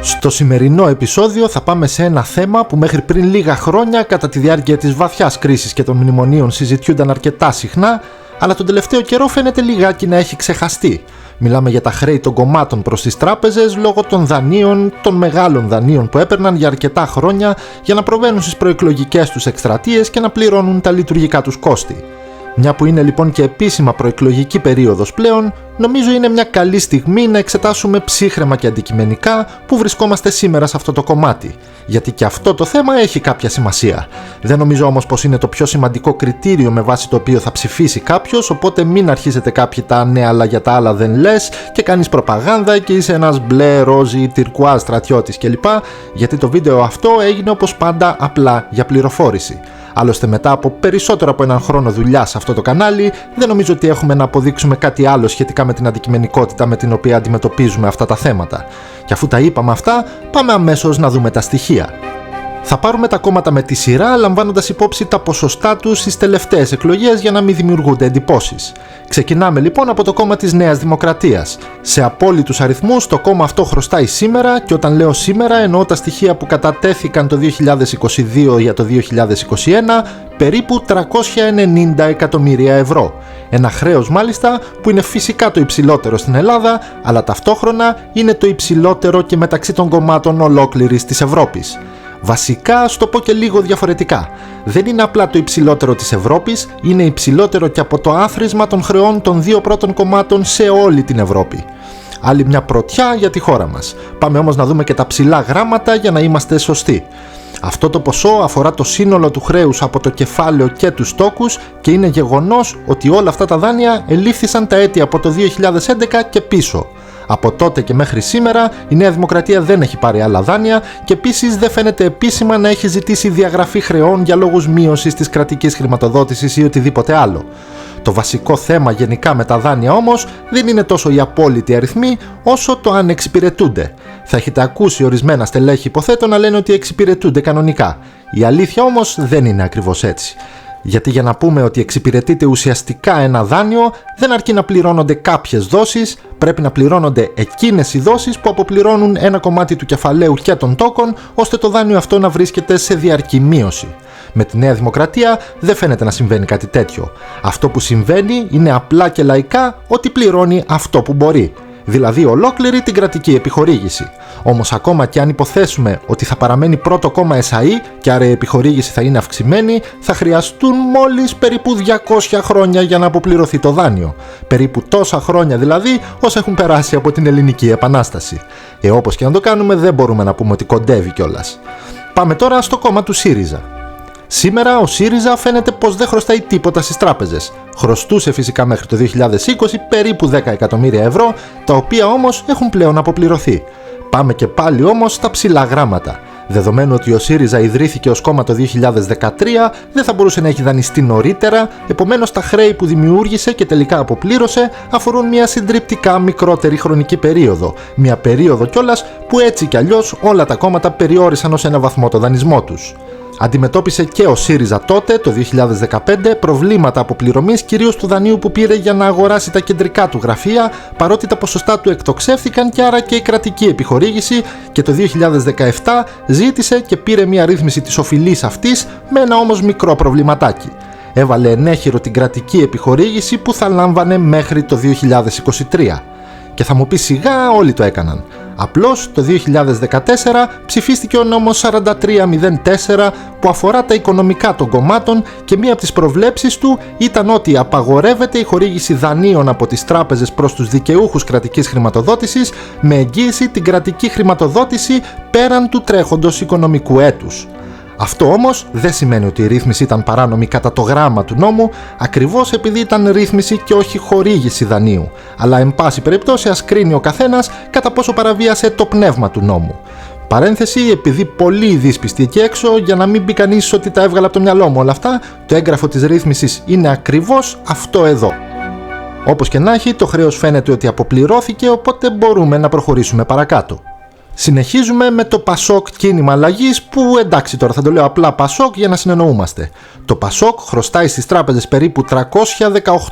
Στο σημερινό επεισόδιο θα πάμε σε ένα θέμα που μέχρι πριν λίγα χρόνια κατά τη διάρκεια της βαθιάς κρίσης και των μνημονίων συζητιούνταν αρκετά συχνά, αλλά τον τελευταίο καιρό φαίνεται λιγάκι να έχει ξεχαστεί. Μιλάμε για τα χρέη των κομμάτων προς τις τράπεζες λόγω των δανείων, των μεγάλων δανείων που έπαιρναν για αρκετά χρόνια για να προβαίνουν στις προεκλογικές τους εκστρατείες και να πληρώνουν τα λειτουργικά τους κόστη. Μια που είναι λοιπόν και επίσημα προεκλογική περίοδος πλέον, νομίζω είναι μια καλή στιγμή να εξετάσουμε ψύχραιμα και αντικειμενικά που βρισκόμαστε σήμερα σε αυτό το κομμάτι. Γιατί και αυτό το θέμα έχει κάποια σημασία. Δεν νομίζω όμως πως είναι το πιο σημαντικό κριτήριο με βάση το οποίο θα ψηφίσει κάποιος, οπότε μην αρχίσετε κάποιοι τα ναι αλλά για τα άλλα δεν λες και κάνεις προπαγάνδα και είσαι ένας μπλε, ρόζι, τυρκουάζ στρατιώτης κλπ. Γιατί το βίντεο αυτό έγινε όπως πάντα απλά για πληροφόρηση. Άλλωστε μετά από περισσότερο από έναν χρόνο δουλειά σε αυτό το κανάλι, δεν νομίζω ότι έχουμε να αποδείξουμε κάτι άλλο σχετικά με την αντικειμενικότητα με την οποία αντιμετωπίζουμε αυτά τα θέματα. Και αφού τα είπαμε αυτά, πάμε αμέσως να δούμε τα στοιχεία. Θα πάρουμε τα κόμματα με τη σειρά, λαμβάνοντας υπόψη τα ποσοστά τους στις τελευταίες εκλογές για να μην δημιουργούνται εντυπώσεις. Ξεκινάμε λοιπόν από το κόμμα της Νέας Δημοκρατίας. Σε απόλυτους αριθμούς το κόμμα αυτό χρωστάει σήμερα, και όταν λέω σήμερα εννοώ τα στοιχεία που κατατέθηκαν το 2022 για το 2021, περίπου 390 εκατομμύρια ευρώ. Ένα χρέος μάλιστα που είναι φυσικά το υψηλότερο στην Ελλάδα, αλλά ταυτόχρονα είναι το υψηλότερο και μεταξύ των κομμάτων ολόκληρης της Ευρώπης. Βασικά, ας το πω και λίγο διαφορετικά. Δεν είναι απλά το υψηλότερο της Ευρώπης, είναι υψηλότερο και από το άθροισμα των χρεών των δύο πρώτων κομμάτων σε όλη την Ευρώπη. Άλλη μια πρωτιά για τη χώρα μας. Πάμε όμως να δούμε και τα ψηλά γράμματα για να είμαστε σωστοί. Αυτό το ποσό αφορά το σύνολο του χρέους από το κεφάλαιο και τους τόκους και είναι γεγονός ότι όλα αυτά τα δάνεια ελήφθησαν τα έτη από το 2011 και πίσω. Από τότε και μέχρι σήμερα η Νέα Δημοκρατία δεν έχει πάρει άλλα δάνεια και επίσης δεν φαίνεται επίσημα να έχει ζητήσει διαγραφή χρεών για λόγους μείωσης της κρατικής χρηματοδότησης ή οτιδήποτε άλλο. Το βασικό θέμα γενικά με τα δάνεια όμως δεν είναι τόσο οι απόλυτοι αριθμοί όσο το αν εξυπηρετούνται. Θα έχετε ακούσει ορισμένα στελέχη υποθέτω να λένε ότι εξυπηρετούνται κανονικά. Η αλήθεια όμως δεν είναι ακριβώς έτσι. Γιατί για να πούμε ότι εξυπηρετείται ουσιαστικά ένα δάνειο, δεν αρκεί να πληρώνονται κάποιες δόσεις, πρέπει να πληρώνονται εκείνες οι δόσεις που αποπληρώνουν ένα κομμάτι του κεφαλαίου και των τόκων, ώστε το δάνειο αυτό να βρίσκεται σε διαρκή μείωση. Με τη Νέα Δημοκρατία δεν φαίνεται να συμβαίνει κάτι τέτοιο. Αυτό που συμβαίνει είναι απλά και λαϊκά ότι πληρώνει αυτό που μπορεί. Δηλαδή ολόκληρη την κρατική επιχορήγηση. Όμως ακόμα και αν υποθέσουμε ότι θα παραμένει πρώτο κόμμα ΕΣΑΗ και άρα η επιχορήγηση θα είναι αυξημένη, θα χρειαστούν μόλις περίπου 200 χρόνια για να αποπληρωθεί το δάνειο. Περίπου τόσα χρόνια δηλαδή όσα έχουν περάσει από την Ελληνική Επανάσταση. Όπως και να το κάνουμε δεν μπορούμε να πούμε ότι κοντεύει κιόλας. Πάμε τώρα στο κόμμα του ΣΥΡΙΖΑ. Σήμερα ο ΣΥΡΙΖΑ φαίνεται πως δεν χρωστάει τίποτα στις τράπεζες. Χρωστούσε φυσικά μέχρι το 2020 περίπου 10 εκατομμύρια ευρώ, τα οποία όμως έχουν πλέον αποπληρωθεί. Πάμε και πάλι όμως στα ψηλά γράμματα. Δεδομένου ότι ο ΣΥΡΙΖΑ ιδρύθηκε ως κόμμα το 2013, δεν θα μπορούσε να έχει δανειστεί νωρίτερα, επομένως τα χρέη που δημιούργησε και τελικά αποπλήρωσε αφορούν μια συντριπτικά μικρότερη χρονική περίοδο. Μια περίοδο κιόλας που έτσι κι αλλιώς όλα τα κόμματα περιόρισαν ως ένα βαθμό το δανεισμό τους. Αντιμετώπισε και ο ΣΥΡΙΖΑ τότε, το 2015, προβλήματα αποπληρωμής κυρίως του δανείου που πήρε για να αγοράσει τα κεντρικά του γραφεία, παρότι τα ποσοστά του εκτοξεύθηκαν και άρα και η κρατική επιχορήγηση, και το 2017 ζήτησε και πήρε μια ρύθμιση της οφειλής αυτής με ένα όμως μικρό προβληματάκι. Έβαλε ενέχειρο την κρατική επιχορήγηση που θα λάμβανε μέχρι το 2023. Και θα μου πει σιγά όλοι το έκαναν. Απλώς το 2014 ψηφίστηκε ο νόμος 4304 που αφορά τα οικονομικά των κομμάτων και μία από τις προβλέψεις του ήταν ότι απαγορεύεται η χορήγηση δανείων από τις τράπεζες προς τους δικαιούχους κρατικής χρηματοδότησης με εγγύηση την κρατική χρηματοδότηση πέραν του τρέχοντος οικονομικού έτους. Αυτό όμως δεν σημαίνει ότι η ρύθμιση ήταν παράνομη κατά το γράμμα του νόμου, ακριβώς επειδή ήταν ρύθμιση και όχι χορήγηση δανείου. Αλλά εν πάση περιπτώσει ας κρίνει ο καθένας κατά πόσο παραβίασε το πνεύμα του νόμου. Παρένθεση, επειδή πολλοί δύσπιστοι εκεί έξω, για να μην πει κανείς ότι τα έβγαλα από το μυαλό μου όλα αυτά, το έγγραφο της ρύθμισης είναι ακριβώς αυτό εδώ. Όπως και να έχει, το χρέος φαίνεται ότι αποπληρώθηκε, οπότε μπορούμε να προχωρήσουμε παρακάτω. Συνεχίζουμε με το ΠΑΣΟΚ κίνημα αλλαγής που εντάξει τώρα θα το λέω απλά ΠΑΣΟΚ για να συνεννοούμαστε. Το ΠΑΣΟΚ χρωστάει στις τράπεζες περίπου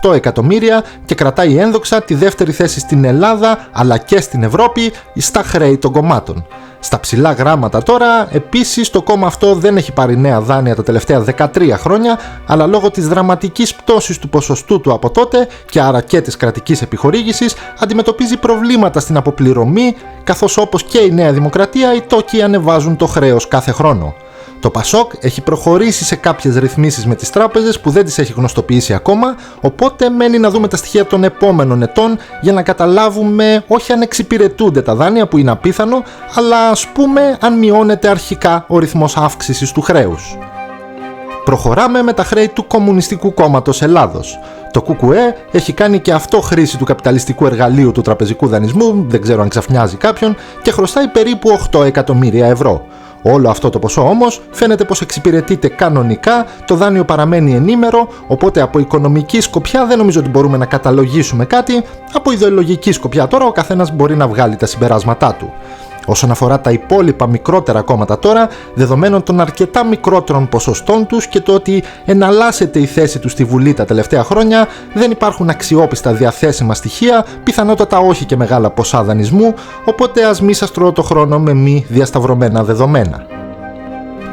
318 εκατομμύρια και κρατάει ένδοξα τη δεύτερη θέση στην Ελλάδα αλλά και στην Ευρώπη στα χρέη των κομμάτων. Στα ψηλά γράμματα τώρα, επίσης το κόμμα αυτό δεν έχει πάρει νέα δάνεια τα τελευταία 13 χρόνια, αλλά λόγω της δραματικής πτώσης του ποσοστού του από τότε και άρα και της κρατικής επιχορήγησης, αντιμετωπίζει προβλήματα στην αποπληρωμή, καθώς όπως και η Νέα Δημοκρατία, οι τόκοι ανεβάζουν το χρέος κάθε χρόνο. Το Πασόκ έχει προχωρήσει σε κάποιες ρυθμίσεις με τις τράπεζες που δεν τις έχει γνωστοποιήσει ακόμα, οπότε μένει να δούμε τα στοιχεία των επόμενων ετών για να καταλάβουμε όχι αν εξυπηρετούνται τα δάνεια που είναι απίθανο, αλλά ας πούμε αν μειώνεται αρχικά ο ρυθμός αύξησης του χρέους. Προχωράμε με τα χρέη του Κομμουνιστικού Κόμματος Ελλάδος. Το ΚΚΕ έχει κάνει και αυτό χρήση του καπιταλιστικού εργαλείου του τραπεζικού δανεισμού, δεν ξέρω αν ξαφνιάζει κάποιον, και χρωστάει περίπου 8 εκατομμύρια ευρώ. Όλο αυτό το ποσό όμως φαίνεται πως εξυπηρετείται κανονικά, το δάνειο παραμένει ενήμερο, οπότε από οικονομική σκοπιά δεν νομίζω ότι μπορούμε να καταλογίσουμε κάτι, από ιδεολογική σκοπιά τώρα ο καθένας μπορεί να βγάλει τα συμπεράσματά του. Όσον αφορά τα υπόλοιπα μικρότερα κόμματα τώρα, δεδομένων των αρκετά μικρότερων ποσοστών τους και το ότι εναλλάσσεται η θέση τους στη Βουλή τα τελευταία χρόνια, δεν υπάρχουν αξιόπιστα διαθέσιμα στοιχεία, πιθανότατα όχι και μεγάλα ποσά δανεισμού, οπότε ας μη σας τρώω το χρόνο με μη διασταυρωμένα δεδομένα.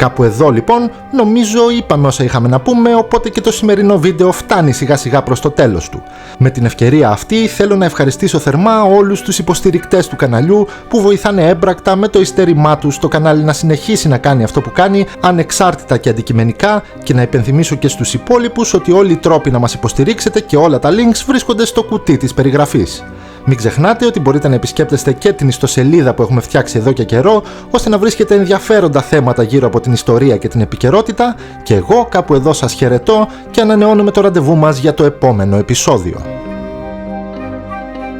Κάπου εδώ λοιπόν νομίζω είπαμε όσα είχαμε να πούμε, οπότε και το σημερινό βίντεο φτάνει σιγά σιγά προς το τέλος του. Με την ευκαιρία αυτή θέλω να ευχαριστήσω θερμά όλους τους υποστηρικτές του καναλιού που βοηθάνε έμπρακτα με το ειστέρημά τους το κανάλι να συνεχίσει να κάνει αυτό που κάνει ανεξάρτητα και αντικειμενικά, και να υπενθυμίσω και στους υπόλοιπους ότι όλοι οι τρόποι να μας υποστηρίξετε και όλα τα links βρίσκονται στο κουτί της περιγραφής. Μην ξεχνάτε ότι μπορείτε να επισκέπτεστε και την ιστοσελίδα που έχουμε φτιάξει εδώ και καιρό, ώστε να βρίσκετε ενδιαφέροντα θέματα γύρω από την ιστορία και την επικαιρότητα, και εγώ κάπου εδώ σας χαιρετώ και ανανεώνουμε το ραντεβού μας για το επόμενο επεισόδιο.